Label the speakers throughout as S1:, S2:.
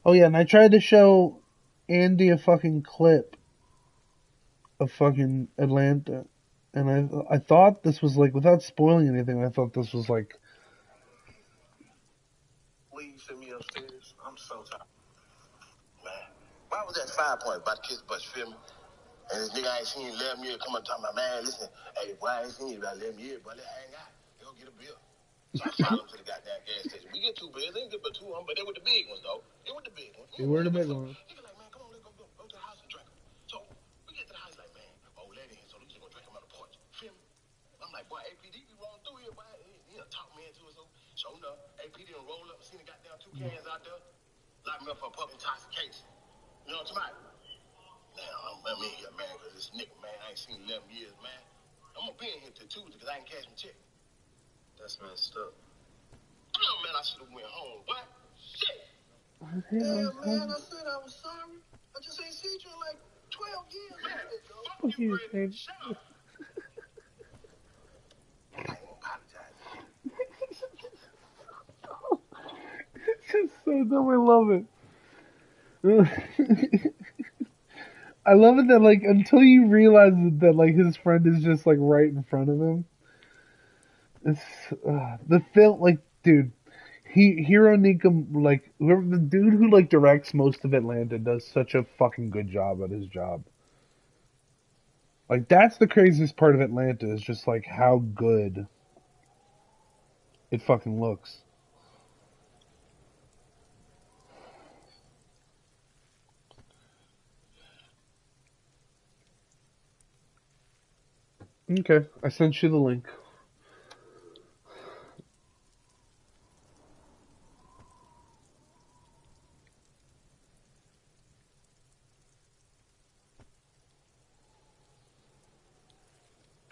S1: Oh yeah, and I tried to show Andy a fucking clip of fucking Atlanta, and I thought this was like, without spoiling anything, I thought this was like.
S2: Will you send me upstairs? I'm so tired. Man, why was that 5 point about to kiss bus, feel me? And this nigga I ain't seen 11 years come up talking about, man, listen, hey, boy, I ain't seen you about 11 years, boy, let's hang out. They go get a beer. So I followed him to the goddamn gas station. We get 2 beers, they didn't get but 2 of them, but they were the big ones, though. They were the big ones.
S1: They were the big ones.
S2: Nigga like, man, come on, let's go to the house and drink them. So we get to the house like, man, old lady in, so we just gonna drink them on the porch. Feel me? I'm like, boy, APD be rolling through here, boy. He done talk me into it, so sure enough, APD done roll up, seen the goddamn 2 cans out there, lock me up for public intoxication. You know what I'm talking about? Now, I'm in here, man, because this nigga, man, I ain't seen 11 years, man. I'm going to be in here till Tuesday because I ain't cash my check. That's messed up. Damn, man, I should have went home. What? Shit. Damn, man, I said I was sorry. I just ain't seen you in like 12 years. Man, fuck you, Brandon. Shut up. I ain't apologize.
S1: It's just so dumb. I love it. I love it that, like, until you realize that, like, his friend is just, like, right in front of him. It's, the film, like, dude, Hiro Nikum, like, whoever, the dude who, like, directs most of Atlanta does such a fucking good job at his job. Like, that's the craziest part of Atlanta, is just, like, how good it fucking looks. Okay, I sent you the link.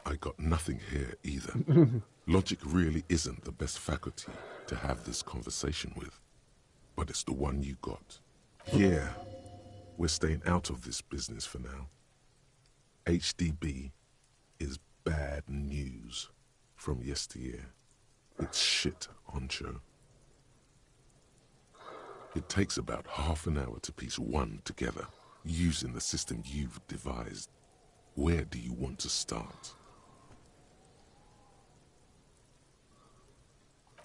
S3: I got nothing here either. Logic really isn't the best faculty to have this conversation with, but it's the one you got. Yeah, we're staying out of this business for now. HDB is bad news from yesteryear. It's shit, honcho. It takes about half an hour to piece one together, using the system you've devised. Where do you want to start?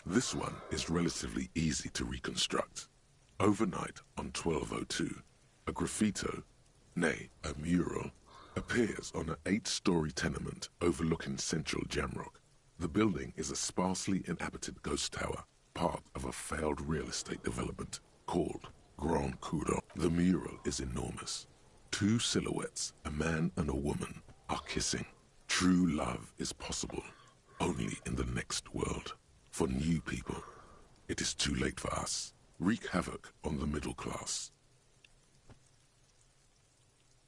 S3: This one is relatively easy to reconstruct. Overnight on 1202, a graffito, nay, a mural, appears on an 8-story tenement overlooking central Jamrock. The building is a sparsely inhabited ghost tower, part of a failed real estate development called Grand Coudon. The mural is enormous. 2 silhouettes, a man and a woman, are kissing. True love is possible only in the next world. For new people, it is too late for us. Wreak havoc on the middle class.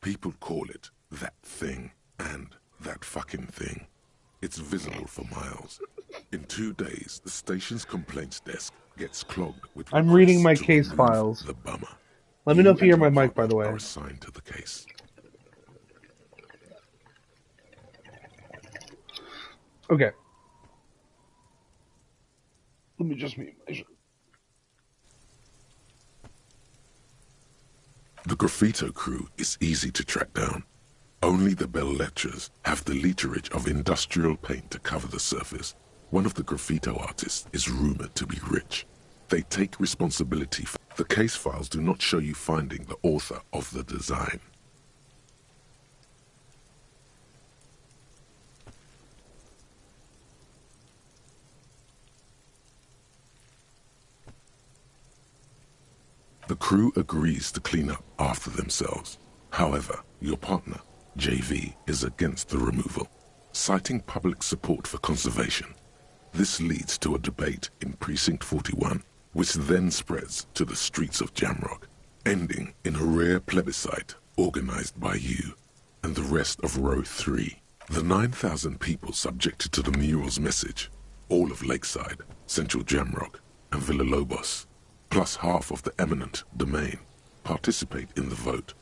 S3: People call it that thing and that fucking thing. It's visible for miles. In 2 days, the station's complaints desk gets clogged with
S1: I'm reading my
S3: requests to
S1: case
S3: remove
S1: files.
S3: The bummer.
S1: Let me know if you hear
S3: and
S1: my
S3: your
S1: mic, by the way.
S3: partner are assigned to the case.
S1: Okay. Let me just mute my shit.
S3: The graffito crew is easy to track down. Only the bell lectures have the literage of industrial paint to cover the surface. One of the graffito artists is rumored to be rich. They take responsibility for the case files do not show you finding the author of the design. The crew agrees to clean up after themselves. However, your partner, JV, is against the removal, citing public support for conservation. This leads to a debate in Precinct 41, which then spreads to the streets of Jamrock, ending in a rare plebiscite organized by you and the rest of Row 3. The 9,000 people subjected to the mural's message, all of Lakeside, Central Jamrock, and Villalobos, plus half of the eminent domain, participate in the vote.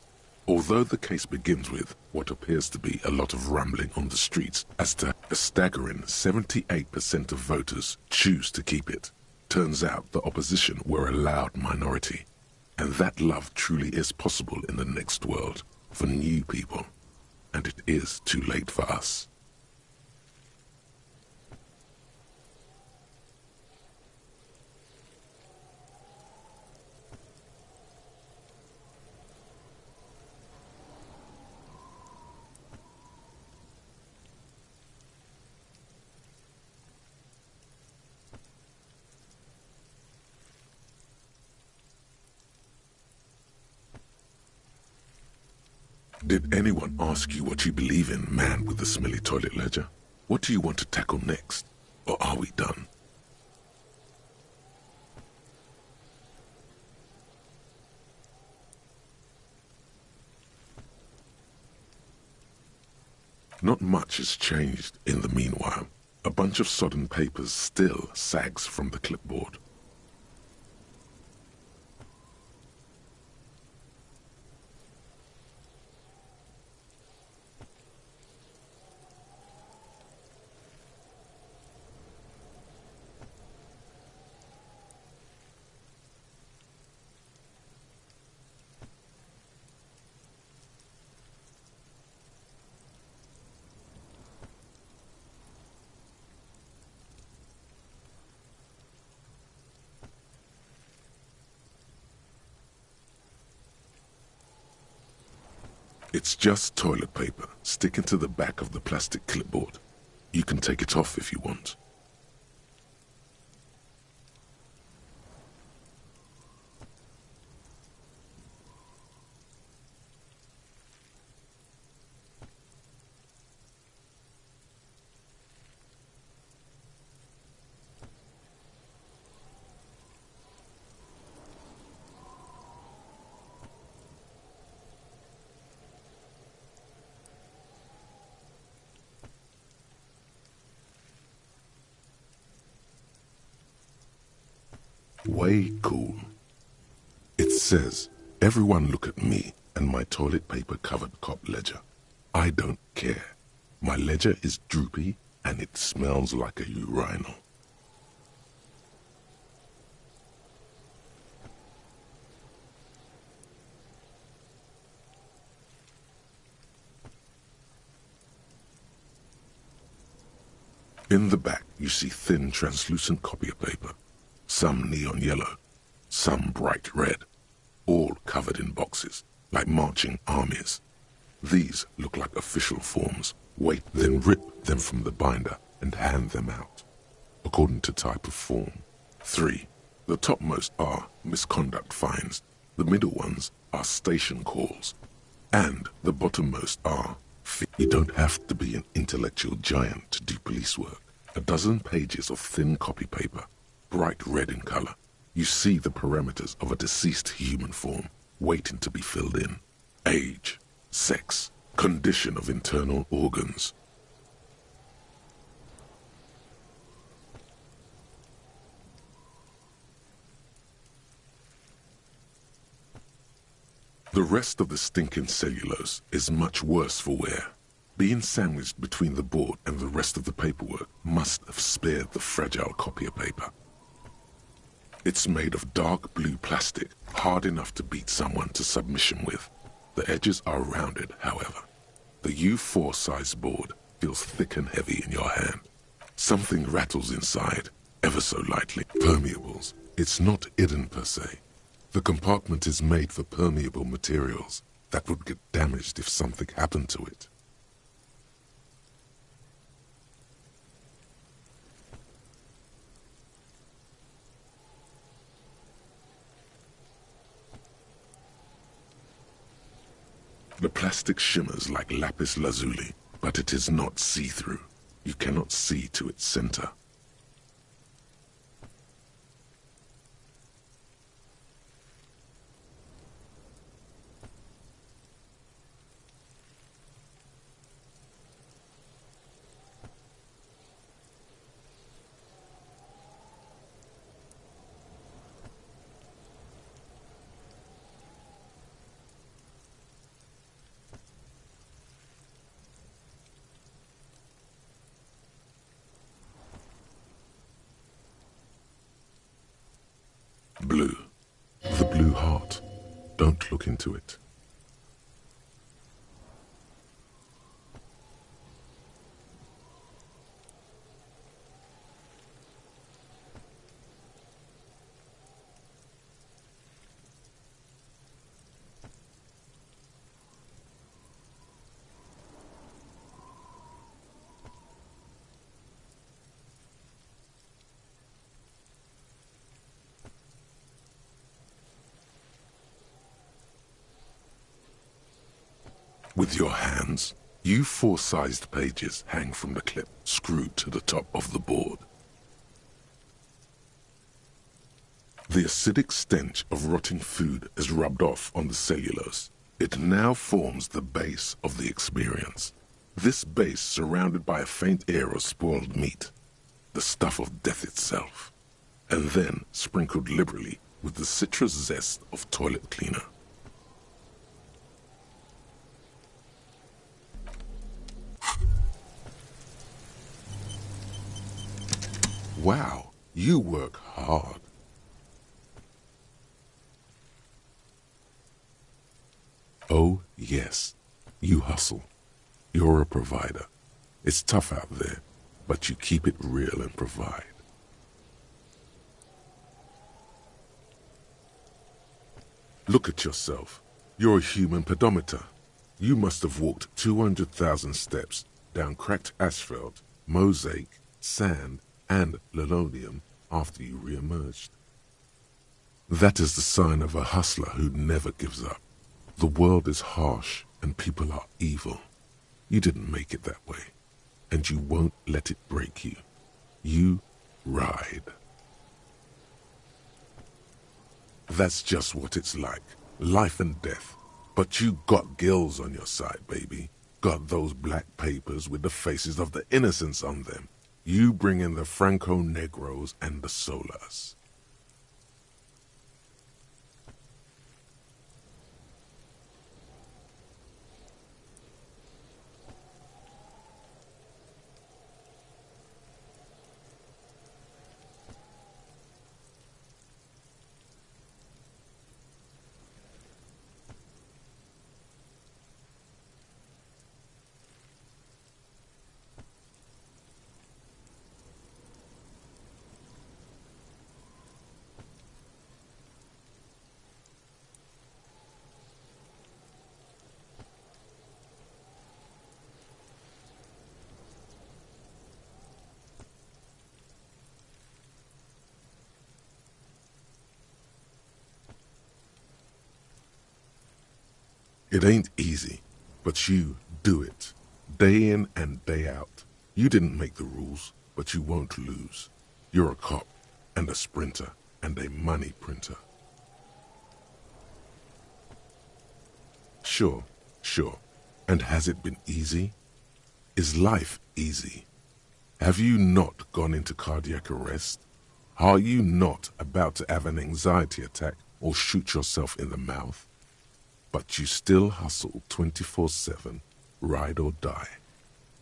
S3: Although the case begins with what appears to be a lot of rambling on the streets as to a staggering 78% of voters choose to keep it, turns out the opposition were a loud minority, And that love truly is possible in the next world for new people. And it is too late for us. Did anyone ask you what you believe in, man with the smelly toilet ledger? What do you want to tackle next? Or are we done? Not much has changed in the meanwhile. A bunch of sodden papers still sags from the clipboard. It's just toilet paper sticking to the back of the plastic clipboard. You can take it off if you want. Way cool. It says, everyone look at me and my toilet paper covered cop ledger. I don't care. My ledger is droopy and it smells like a urinal. In the back, you see thin, translucent copier paper. Some neon yellow, some bright red, all covered in boxes, like marching armies. These look like official forms. Wait, then rip them from the binder and hand them out, according to type of form. 3. The topmost are misconduct fines. The middle ones are station calls. And the bottommost are you don't have to be an intellectual giant to do police work. A dozen pages of thin copy paper, bright red in color. You see the parameters of a deceased human form waiting to be filled in. Age, sex, condition of internal organs. The rest of the stinking cellulose is much worse for wear. Being sandwiched between the board and the rest of the paperwork must have spared the fragile copier paper. It's made of dark blue plastic, hard enough to beat someone to submission with. The edges are rounded, however. The U4 size board feels thick and heavy in your hand. Something rattles inside, ever so lightly. Permeables. It's not hidden per se. The compartment is made for permeable materials that would get damaged if something happened to it. The plastic shimmers like lapis lazuli, but it is not see-through. You cannot see to its center. Blue. The blue heart. Don't look into it. With your hands, you four-sized pages hang from the clip screwed to the top of the board. The acidic stench of rotting food is rubbed off on the cellulose. It now forms the base of the experience. This base surrounded by a faint air of spoiled meat, the stuff of death itself, and then sprinkled liberally with the citrus zest of toilet cleaner. Wow, you work hard. Oh, yes, you hustle. You're a provider. It's tough out there, but you keep it real and provide. Look at yourself. You're a human pedometer. You must have walked 200,000 steps down cracked asphalt, mosaic, sand, and linoleum after you re-emerged. That is the sign of a hustler who never gives up. The world is harsh and people are evil. You didn't make it that way, and you won't let it break you. You ride. That's just what it's like, life and death. But you got gills on your side, baby. Got those black papers with the faces of the innocents on them. You bring in the Franco-Negros and the Solas. It ain't easy, but you do it, day in and day out. You didn't make the rules, but you won't lose. You're a cop, and a sprinter, and a money printer. Sure. And has it been easy? Is life easy? Have you not gone into cardiac arrest? Are you not about to have an anxiety attack or shoot yourself in the mouth? But you still hustle 24/7, ride or die.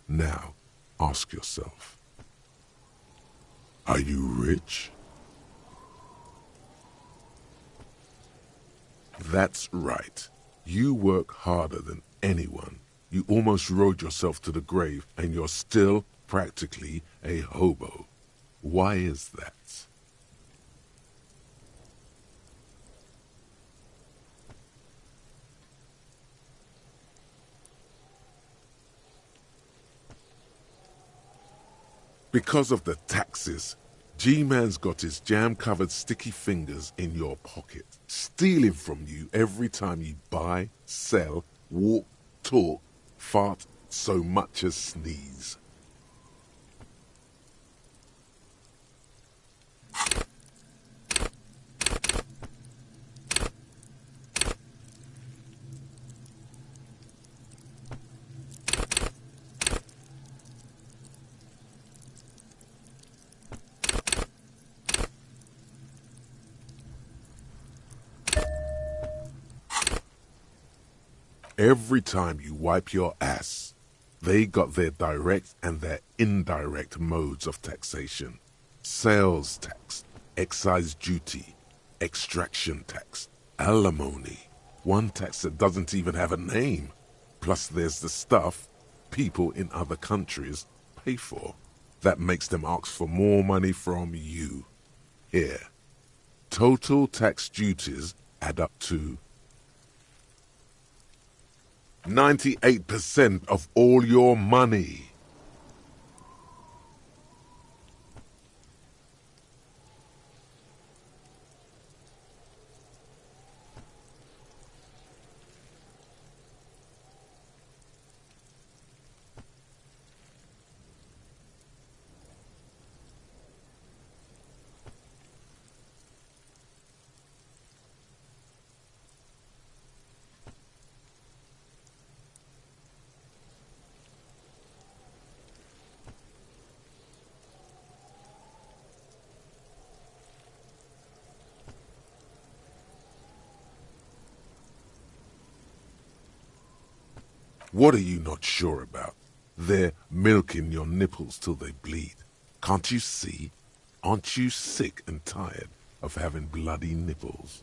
S3: Now, ask yourself, are you rich? That's right. You work harder than anyone. You almost rode yourself to the grave and you're still practically a hobo. Why is that? Because of the taxes. G-Man's got his jam-covered sticky fingers in your pocket, stealing from you every time you buy, sell, walk, talk, fart, so much as sneeze. Every time you wipe your ass, they got their direct and their indirect modes of taxation. Sales tax, excise duty, extraction tax, alimony, One tax that doesn't even have a name. Plus there's the stuff people in other countries pay for. That makes them ask for more money from you. Here. Total tax duties add up to 98% of all your money. What are you not sure about? They're milking your nipples till they bleed. Can't you see? Aren't you sick and tired of having bloody nipples?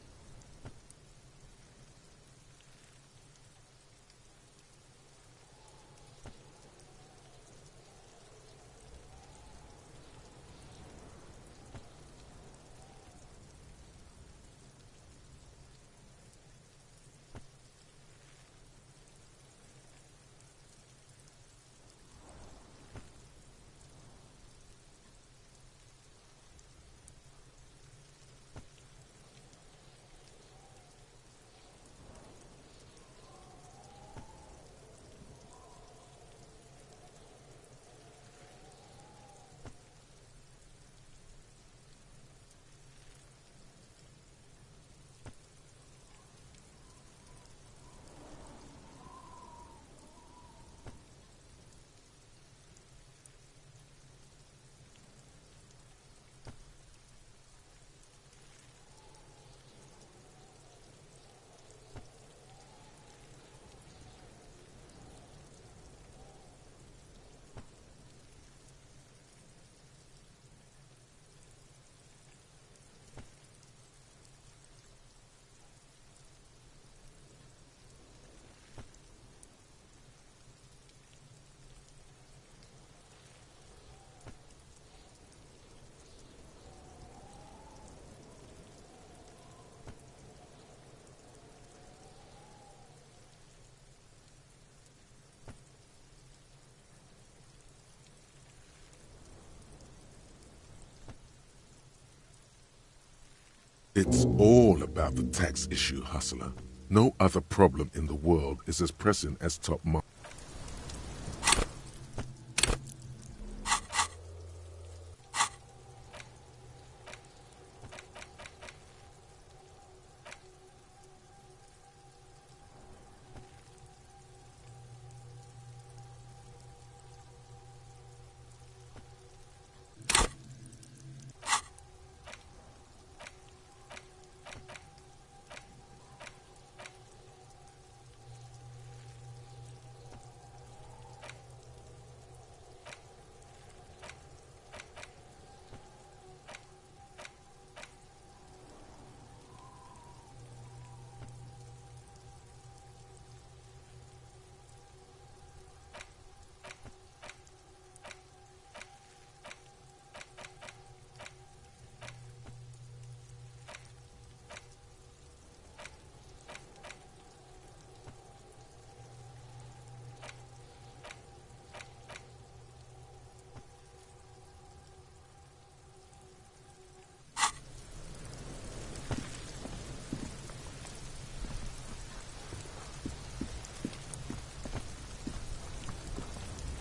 S3: It's all about the tax issue, hustler. No other problem in the world is as pressing as top mark.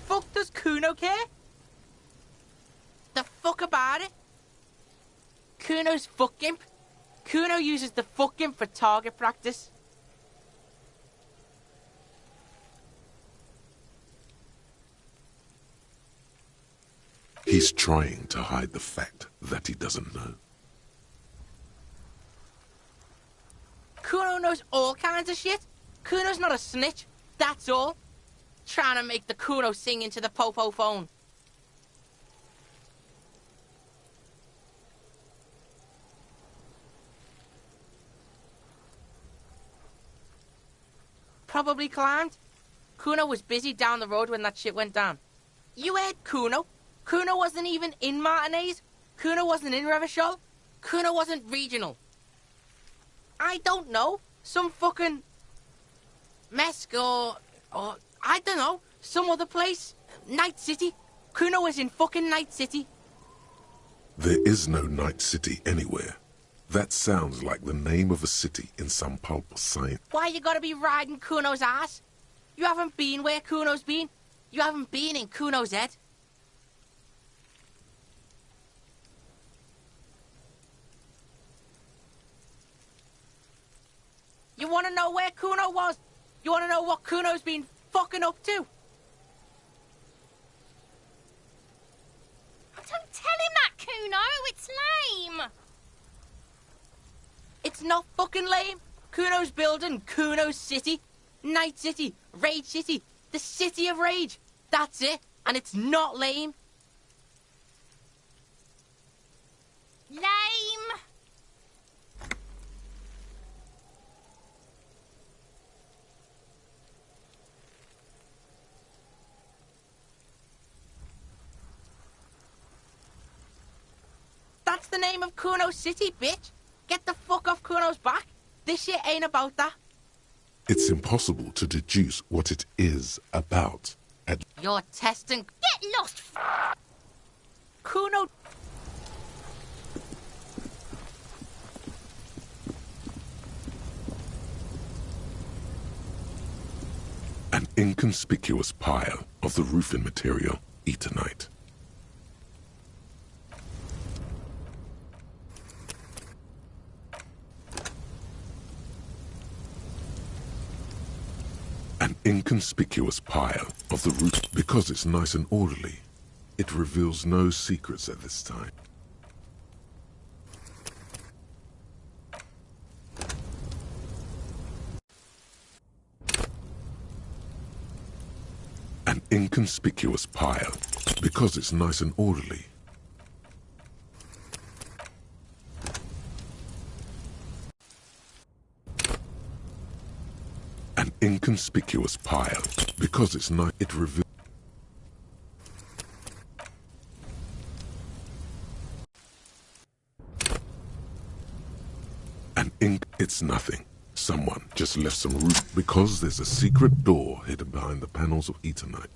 S4: Fuck does Kuno care? The fuck about it? Kuno's fuck imp. Kuno uses the fuck imp for target practice.
S3: He's trying to hide the fact that he doesn't know.
S4: Kuno knows all kinds of shit. Kuno's not a snitch, that's all. Trying to make the Kuno sing into the popo phone. probably climbed. Kuno was busy down the road when that shit went down. You heard Kuno? Kuno wasn't even in Martinez. Kuno wasn't in Revachol. Kuno wasn't regional. I don't know. Some fucking... Mesk or I don't know. Some other place. Night City. Kuno was in fucking Night City.
S3: There is no Night City anywhere. That sounds like the name of a city in some pulp or science.
S4: Why you gotta be riding Kuno's ass? You haven't been where Kuno's been. You haven't been in Kuno's head. You wanna know where Kuno was? You wanna know what Kuno's been fucking up to?
S5: Don't tell him that, Kuno. It's lame.
S4: It's not fucking lame. Kuno's building Kuno's City. Night City. Rage City. The City of Rage. That's it. And it's not lame.
S5: Lame.
S4: That's the name of Kuno City, bitch. Get the fuck off Kuno's back. This shit ain't about that.
S3: It's impossible to deduce what it is about.
S4: You're testing...
S5: Get lost.
S4: Kuno...
S3: An inconspicuous pile of the roofing material, Eternite. An inconspicuous pile of the roof. Because it's nice and orderly, it reveals no secrets at this time. An inconspicuous pile. Because it's nice and orderly. An inconspicuous pile. Because it's not, it reveals. It's nothing. Someone just left some roof because there's a secret door hidden behind the panels of Eternite.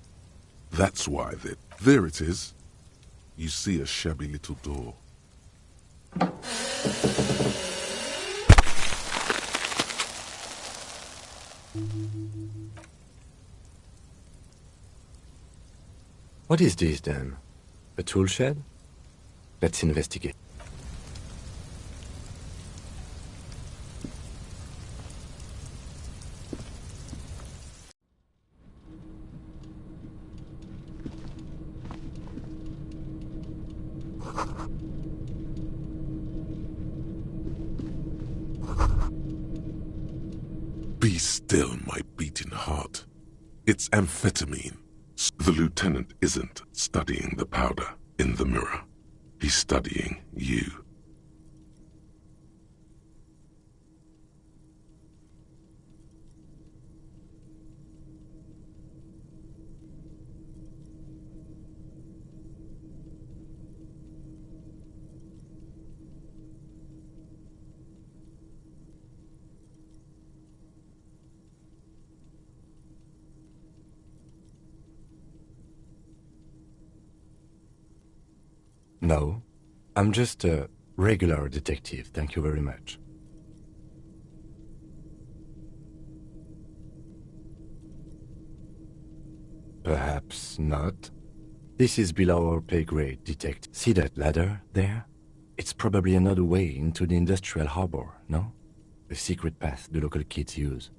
S3: That's why there it is. You see a shabby little door.
S6: What is this, then? A tool shed? Let's investigate.
S3: Be still, my beating heart. It's amphetamine. The lieutenant isn't studying the powder in the mirror. He's studying you.
S6: No, I'm just a regular detective, thank you very much. Perhaps not. This is below our pay grade, detective. See that ladder there? It's probably another way into the industrial harbor, no? A secret path the local kids use.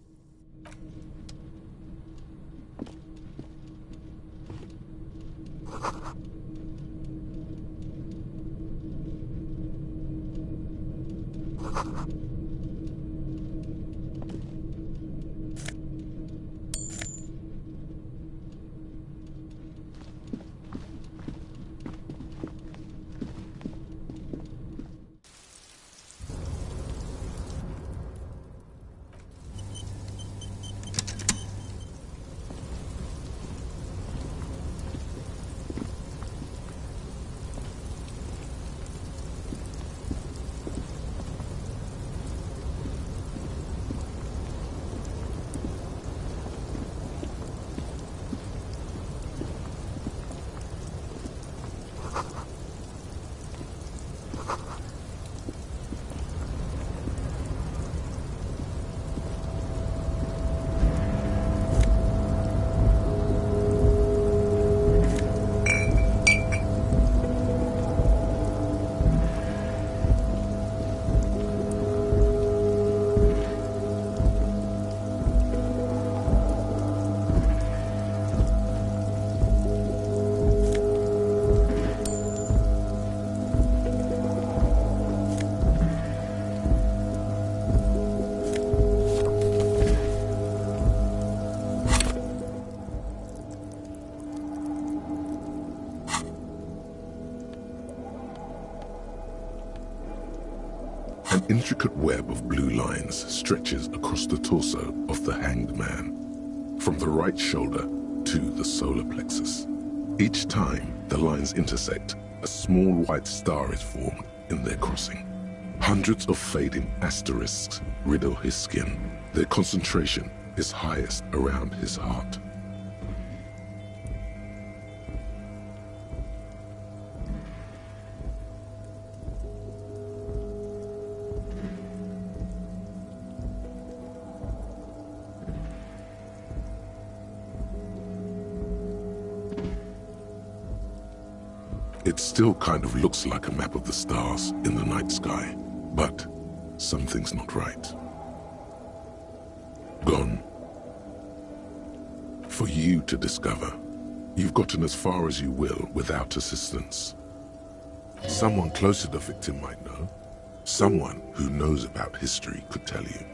S3: An intricate web of blue lines stretches across the torso of the hanged man, from the right shoulder to the solar plexus. Each time the lines intersect, a small white star is formed in their crossing. Hundreds of fading asterisks riddle his skin. Their concentration is highest around his heart. It still kind of looks like a map of the stars in the night sky, but something's not right. Gone. For you to discover. You've gotten as far as you will without assistance. Someone close to the victim might know. Someone who knows about history could tell you.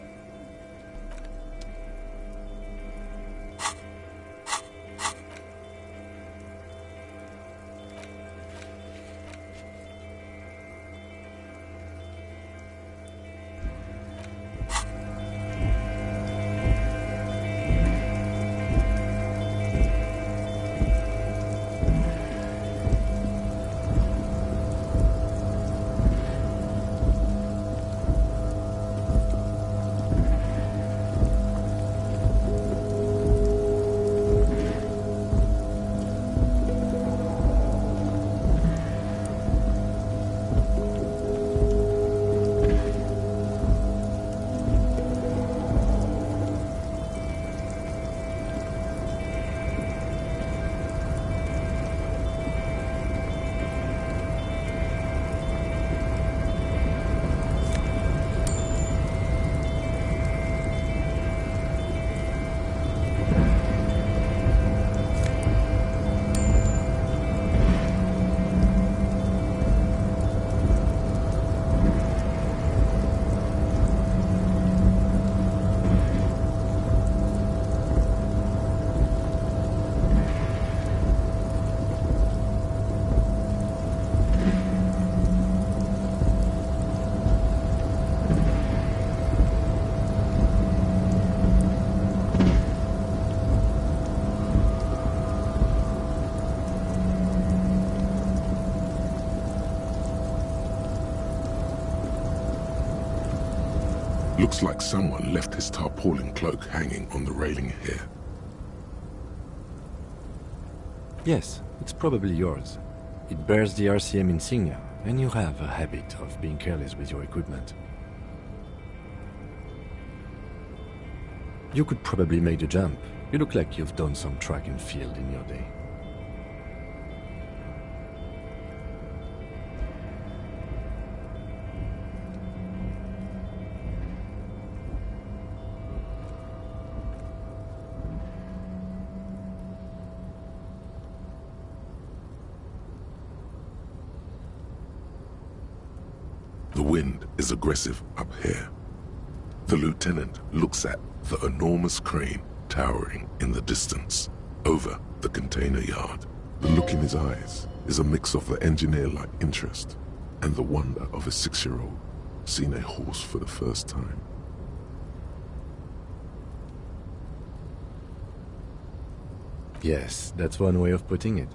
S3: Looks like someone left his tarpaulin cloak hanging on the railing here.
S6: Yes, it's probably yours. It bears the RCM insignia, and you have a habit of being careless with your equipment. You could probably make the jump. You look like you've done some track and field in your day.
S3: The wind is aggressive up here. The lieutenant looks at the enormous crane towering in the distance over the container yard. The look in his eyes is a mix of the engineer-like interest and the wonder of a 6-year-old seeing a horse for the first time.
S6: Yes, that's one way of putting it.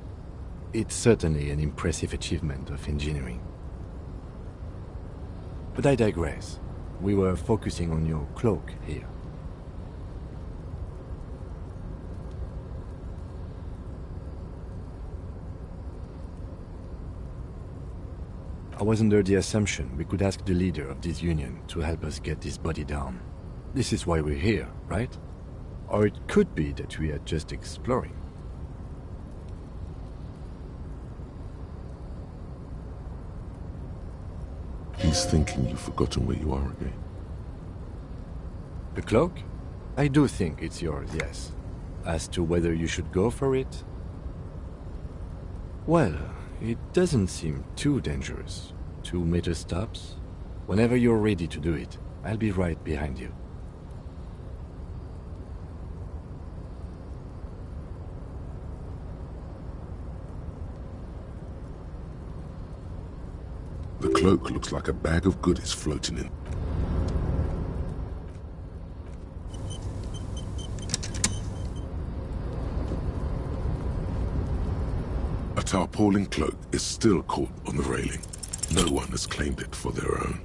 S6: It's certainly an impressive achievement of engineering. But I digress. We were focusing on your cloak here. I was under the assumption we could ask the leader of this union to help us get this body down. This is why we're here, right? Or it could be that we are just exploring.
S3: He's thinking you've forgotten where you are again.
S6: The cloak? I do think it's yours, yes. As to whether you should go for it? Well, it doesn't seem too dangerous. 2 meter stops. Whenever you're ready to do it, I'll be right behind you.
S3: The cloak looks like a bag of goodies floating in. A tarpaulin cloak is still caught on the railing. No one has claimed it for their own.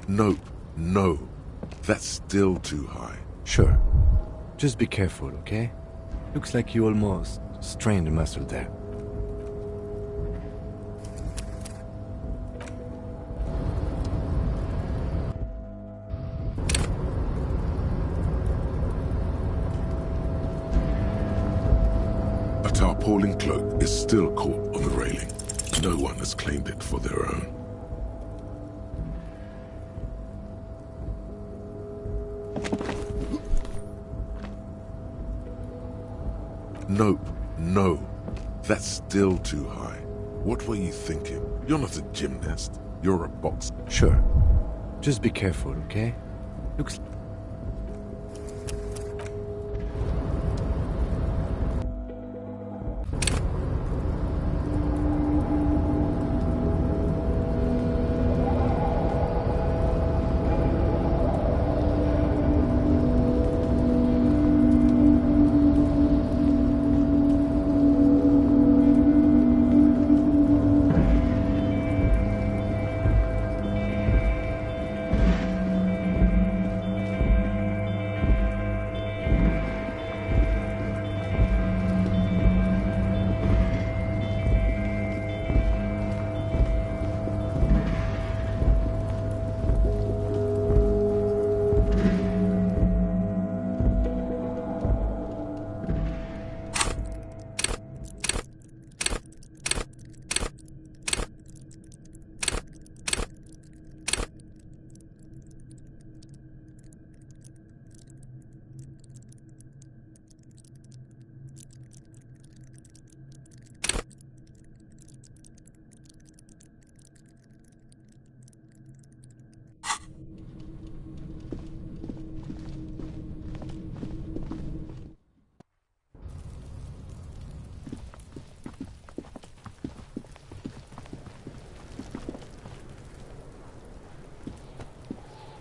S3: Nope, no. That's still too high.
S6: Sure. Just be careful, okay? Looks like you almost strained a muscle there.
S3: A tarpaulin cloak is still caught on the railing. No one has claimed it for their own. Nope, no. That's still too high. What were you thinking? You're not a gymnast. You're a boxer.
S6: Sure. Just be careful, okay? Looks...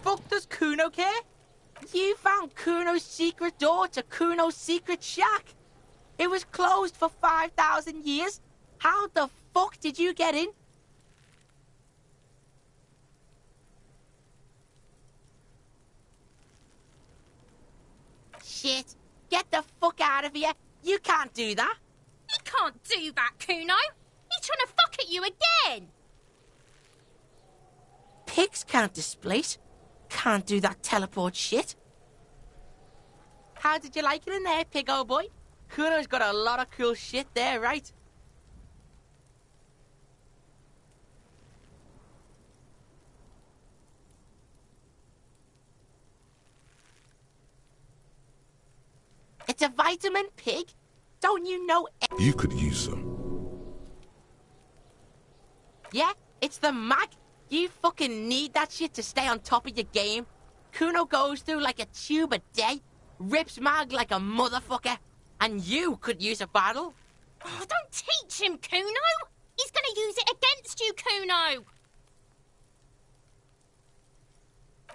S4: Fuck does Kuno care? You found Kuno's secret door to Kuno's secret shack. It was closed for 5,000 years. How the fuck did you get in? Shit. Get the fuck out of here. You can't do that.
S5: He can't do that, Kuno. He's trying to fuck at you again.
S4: Pigs can't displace. Can't do that teleport shit. How did you like it in there, pig old boy? Kuno's got a lot of cool shit there, right? It's a vitamin, pig. Don't you know?
S3: You could use some.
S4: Yeah, it's the mag. You fucking need that shit to stay on top of your game. Kuno goes through like a tube a day, rips mag like a motherfucker, and you could use a battle.
S5: Oh, don't teach him, Kuno. He's going to use it against you, Kuno.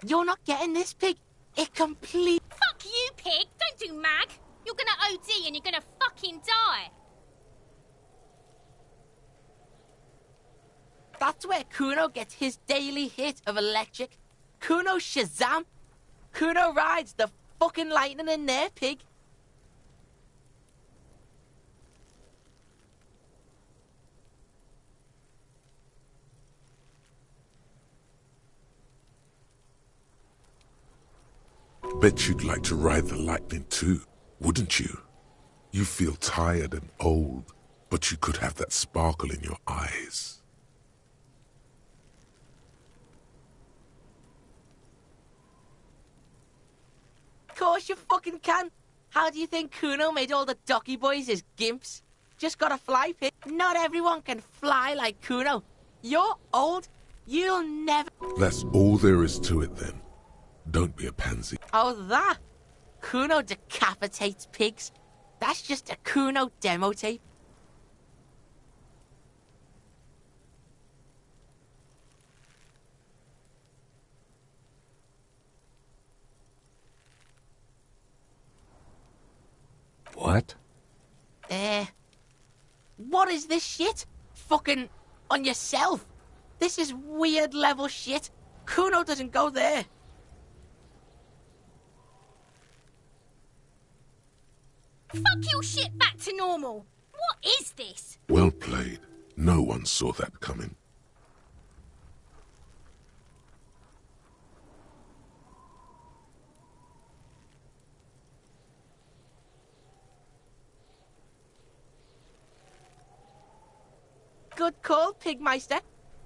S4: You're not getting this, pig. It complete.
S5: Fuck you, pig. Don't do mag. You're going to OD and you're going to fucking die.
S4: That's where Kuno gets his daily hit of electric. Kuno Shazam. Kuno rides the fucking lightning in there, pig.
S3: Bet you'd like to ride the lightning too, wouldn't you? You feel tired and old, but you could have that sparkle in your eyes.
S4: Of course you fucking can. How do you think Kuno made all the Docky boys his gimps? Just gotta fly, pig. Not everyone can fly like Kuno. You're old. You'll never...
S3: That's all there is to it then. Don't be a pansy.
S4: Oh, that? Kuno decapitates pigs. That's just a Kuno demo tape.
S6: What?
S4: What is this shit? Fucking on yourself. This is weird level shit. Kuno doesn't go there.
S5: Fuck your shit back to normal. What is this?
S3: Well played. No one saw that coming.
S4: Good call, Pigmeister.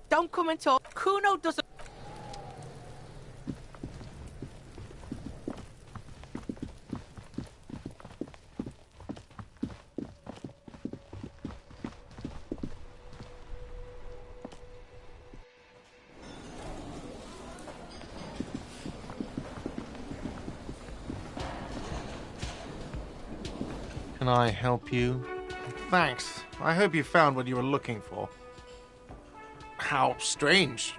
S4: Don't come and talk. Kuno doesn't...
S7: Can I help you? Thanks. I hope you found what you were looking for. How strange.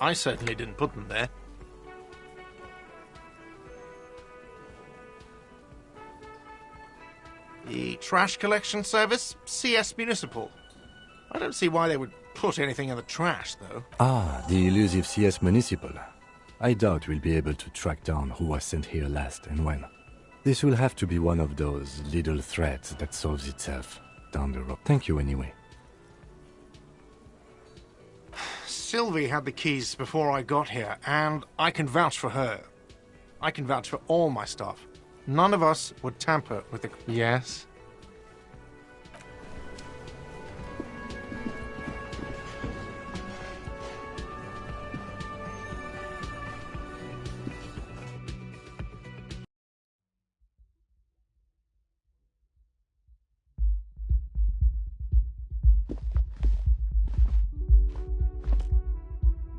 S7: I certainly didn't put them there. The trash collection service? CS Municipal. I don't see why they would put anything in the trash, though.
S6: Ah, the elusive CS Municipal. I doubt we'll be able to track down who was sent here last and when. This will have to be one of those little threads that solves itself down the road. Thank you anyway.
S7: Sylvie had the keys before I got here, and I can vouch for her. I can vouch for all my stuff. None of us would tamper with the... Yes?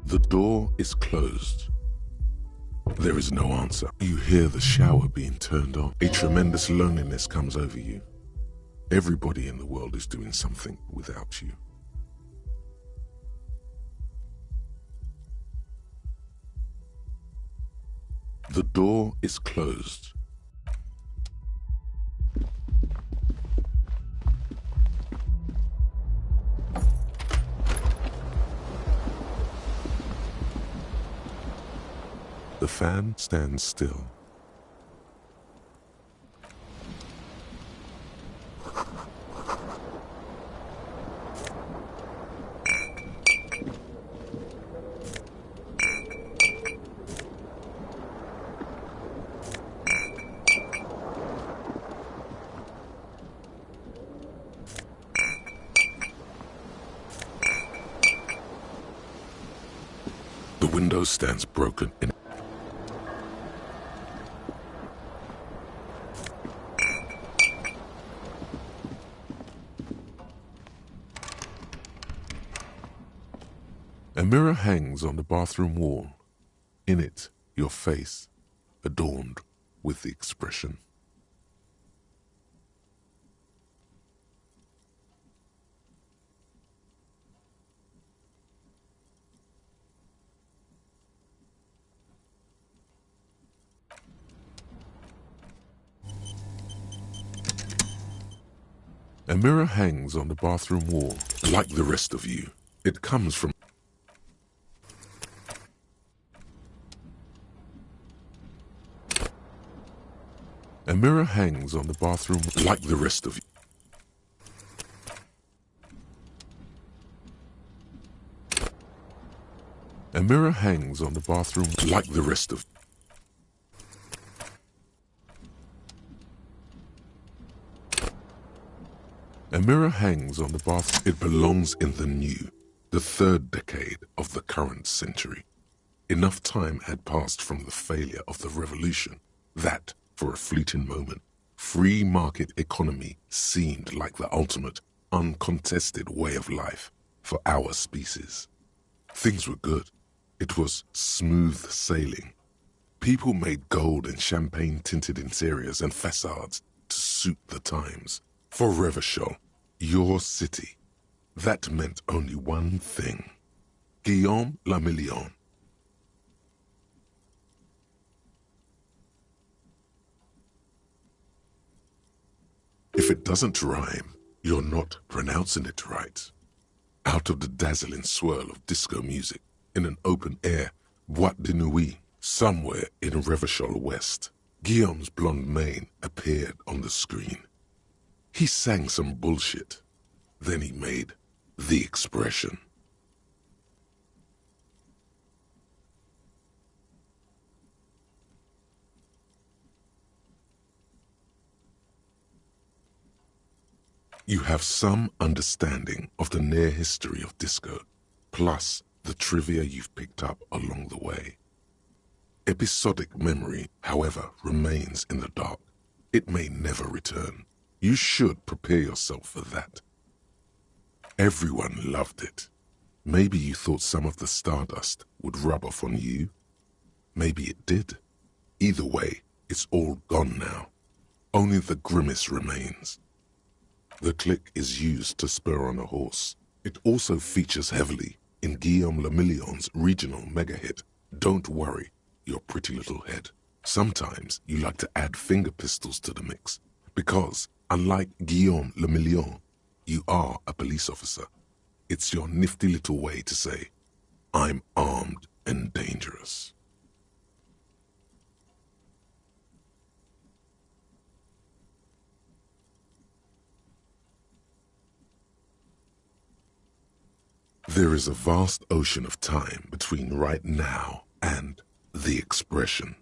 S3: The door is closed. There is no answer. You hear the shower being turned on. A tremendous loneliness comes over you. Everybody in the world is doing something without you. The door is closed. The fan stands still. The window stands broken in. A mirror hangs on the bathroom wall. In it, your face, adorned with the expression. A mirror hangs on the bathroom wall. Like the rest of you, it comes from... A mirror hangs on the bathroom like the rest of you. A mirror hangs on the bathroom like the rest of you. A mirror hangs on the bath. It belongs in the new, the third decade of the current century. Enough time had passed from the failure of the revolution that, for a fleeting moment, free market economy seemed like the ultimate, uncontested way of life for our species. Things were good. It was smooth sailing. People made gold and champagne-tinted interiors and facades to suit the times. For Revachol, your city, that meant only one thing. Guillaume le Million. If it doesn't rhyme, you're not pronouncing it right. Out of the dazzling swirl of disco music, in an open-air boîte de nuit, somewhere in Revachol West, Guillaume's blonde mane appeared on the screen. He sang some bullshit. Then he made the expression. You have some understanding of the near history of disco, plus the trivia you've picked up along the way. Episodic memory, however, remains in the dark. It may never return. You should prepare yourself for that. Everyone loved it. Maybe you thought some of the stardust would rub off on you. Maybe it did. Either way, it's all gone now. Only the grimace remains. The click is used to spur on a horse. It also features heavily in Guillaume le Million's regional mega hit, Don't Worry, Your Pretty Little Head. Sometimes you like to add finger pistols to the mix, because, unlike Guillaume le Million, you are a police officer. It's your nifty little way to say, I'm armed and dangerous. There is a vast ocean of time between right now and the expression,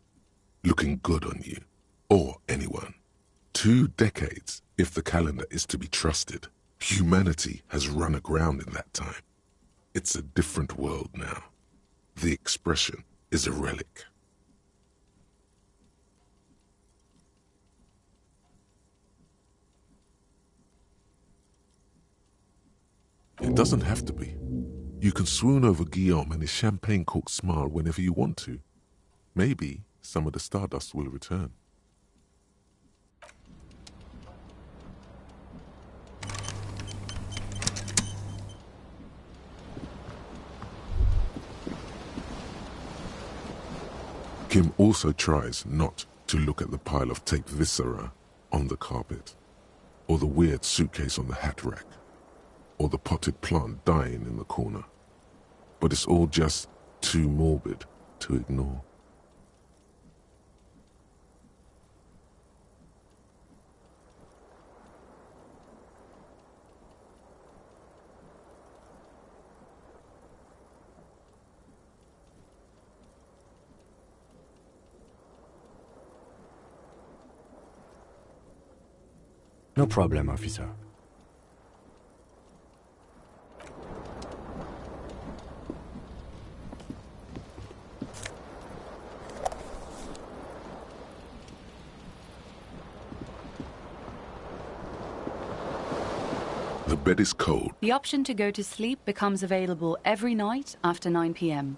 S3: looking good on you, or anyone. 2 decades, if the calendar is to be trusted. Humanity has run aground in that time. It's a different world now. The expression is a relic. It doesn't have to be. You can swoon over Guillaume and his champagne-corked smile whenever you want to. Maybe some of the stardust will return. Kim also tries not to look at the pile of taped viscera on the carpet, or the weird suitcase on the hat rack, or the potted plant dying in the corner. But it's all just too morbid to ignore.
S6: No problem, officer.
S3: The bed is cold.
S8: The option to go to sleep becomes available every night after 9 p.m.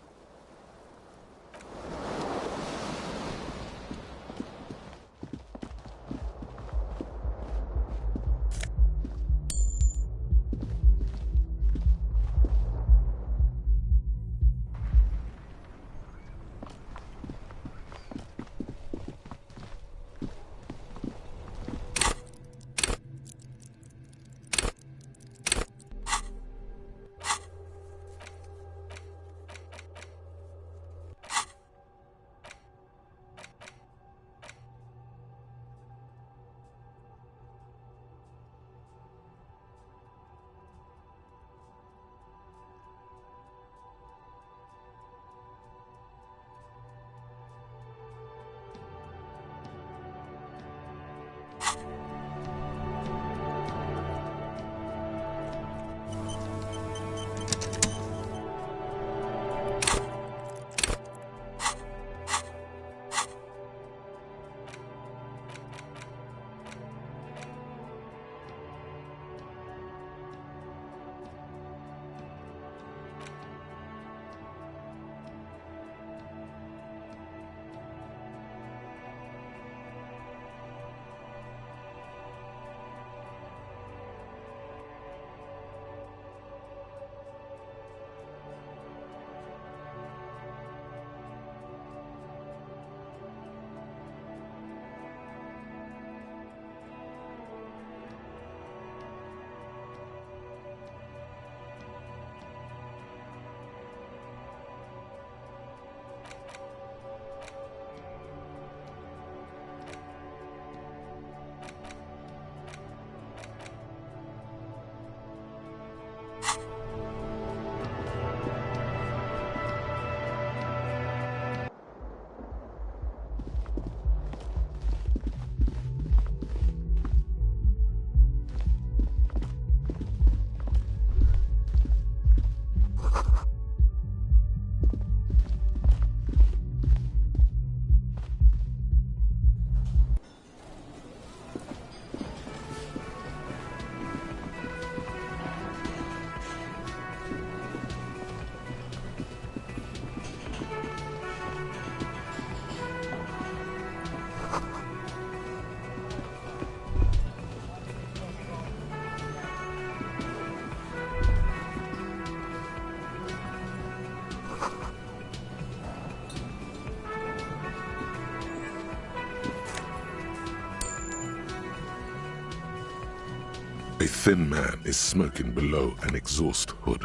S3: A thin man is smoking below an exhaust hood,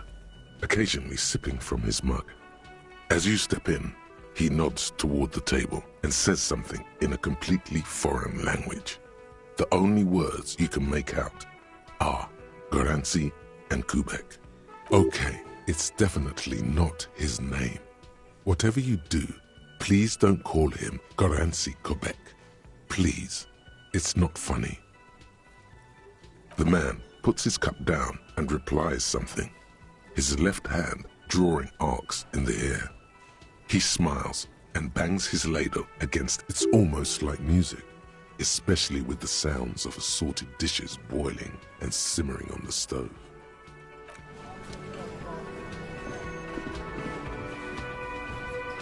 S3: occasionally sipping from his mug. As you step in, he nods toward the table and says something in a completely foreign language. The only words you can make out are Garancy and Kubek. Okay, it's definitely not his name. Whatever you do, please don't call him Garancy Kubek. Please, it's not funny. The man puts his cup down and replies something, his left hand drawing arcs in the air. He smiles and bangs his ladle against it's almost like music, especially with the sounds of assorted dishes boiling and simmering on the stove.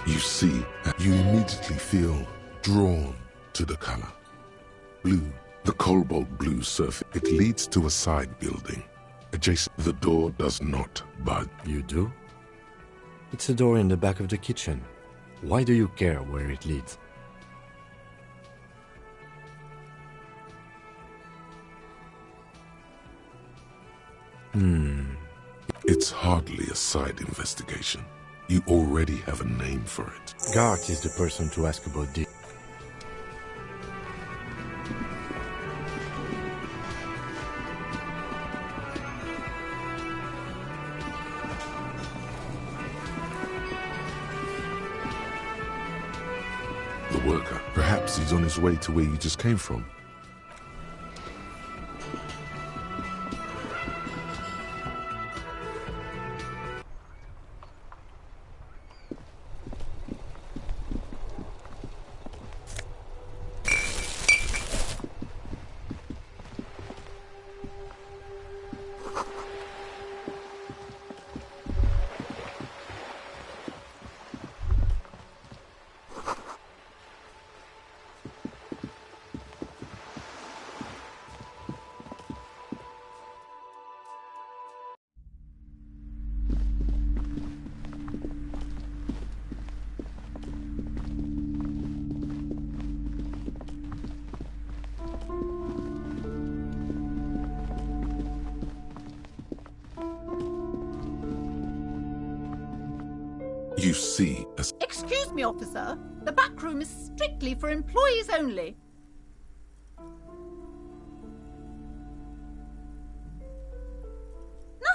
S3: You see, you immediately feel drawn to the color. Blue, the cobalt blue surface. It leads to a side building. Adjacent, the door does not budge.
S6: You do? It's a door in the back of the kitchen. Why do you care where it leads?
S3: It's hardly a side investigation. You already have a name for it.
S6: Gart is the person to ask about this.
S3: The worker. Perhaps he's on his way to where you just came from. You see a...
S9: Excuse me, officer. The back room is strictly for employees only.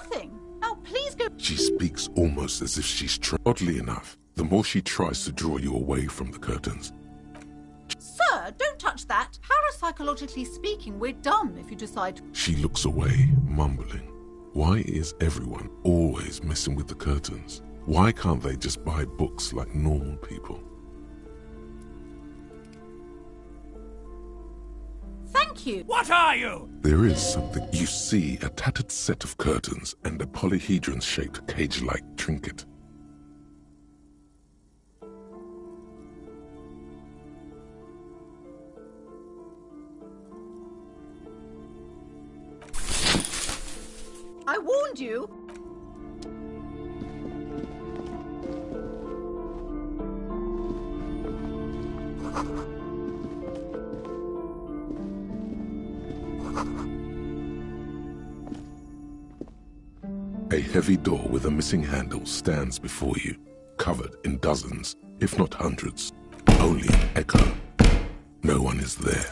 S9: Nothing. Now, please go...
S3: She speaks almost as if she's oddly enough, the more she tries to draw you away from the curtains.
S9: Sir, don't touch that. Parapsychologically speaking, we're done if you decide...
S3: She looks away, mumbling. Why is everyone always messing with the curtains? Why can't they just buy books like normal people?
S9: Thank you.
S10: What are you?
S3: There is something. You see a tattered set of curtains and a polyhedron-shaped cage-like trinket.
S9: I warned you.
S3: A heavy door with a missing handle stands before you, covered in dozens, if not hundreds. Only an echo. No one is there.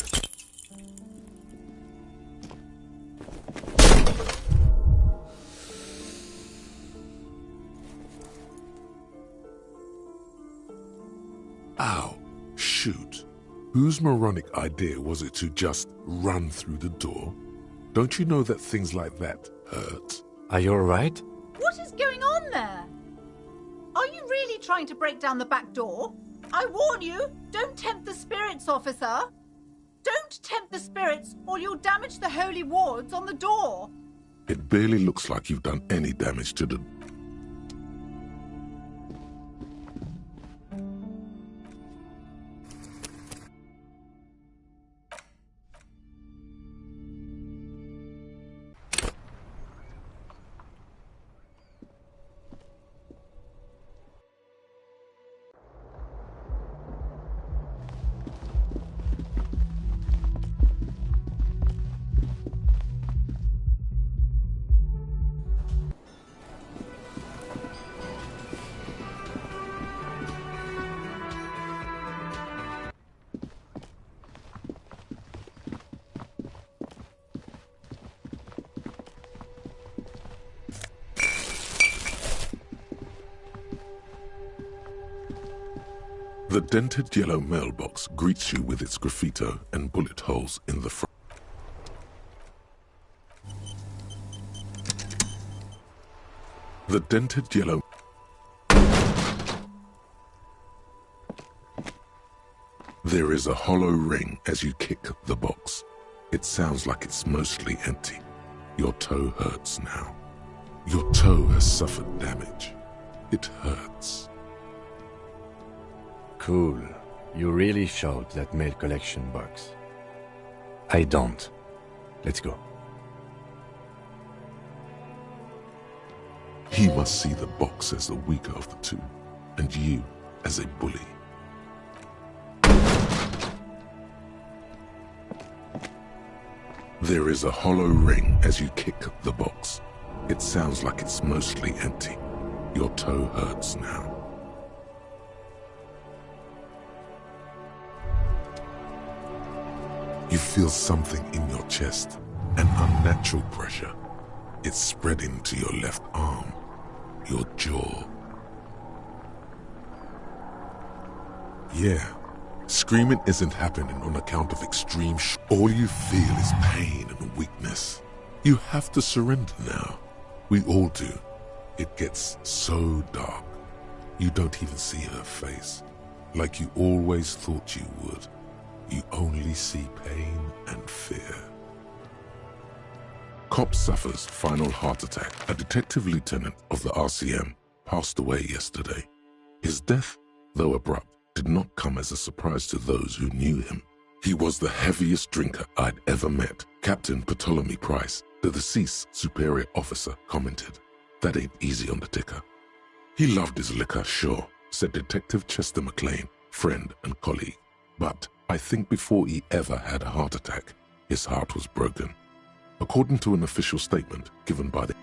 S3: Ow. Shoot. Whose moronic idea was it to just run through the door? Don't you know that things like that hurt?
S6: Are you alright?
S9: What is going on there? Are you really trying to break down the back door? I warn you, don't tempt the spirits, officer. Don't tempt the spirits or you'll damage the holy wards on the door.
S3: It barely looks like you've done any damage to the... The dented yellow mailbox greets you with its graffito and bullet holes in the front. The dented yellow... There is a hollow ring as you kick the box. It sounds like it's mostly empty. Your toe hurts now. Your toe has suffered damage. It hurts.
S6: Cool. You really showed that mail collection box. I don't. Let's go.
S3: He must see the box as the weaker of the two, and you as a bully. There is a hollow ring as you kick the box. It sounds like it's mostly empty. Your toe hurts now. You feel something in your chest, an unnatural pressure. It's spreading to your left arm, your jaw. Yeah, screaming isn't happening on account of extreme all you feel is pain and weakness. You have to surrender now. We all do. It gets so dark. You don't even see her face, like you always thought you would. You only see pain and fear. Cop suffers final heart attack. A detective lieutenant of the RCM passed away yesterday. His death, though abrupt, did not come as a surprise to those who knew him. He was the heaviest drinker I'd ever met. Captain Ptolemy Price, the deceased superior officer, commented, "That ain't easy on the ticker." He loved his liquor, sure, said Detective Chester McLean, friend and colleague. But I think before he ever had a heart attack, his heart was broken. According to an official statement given by the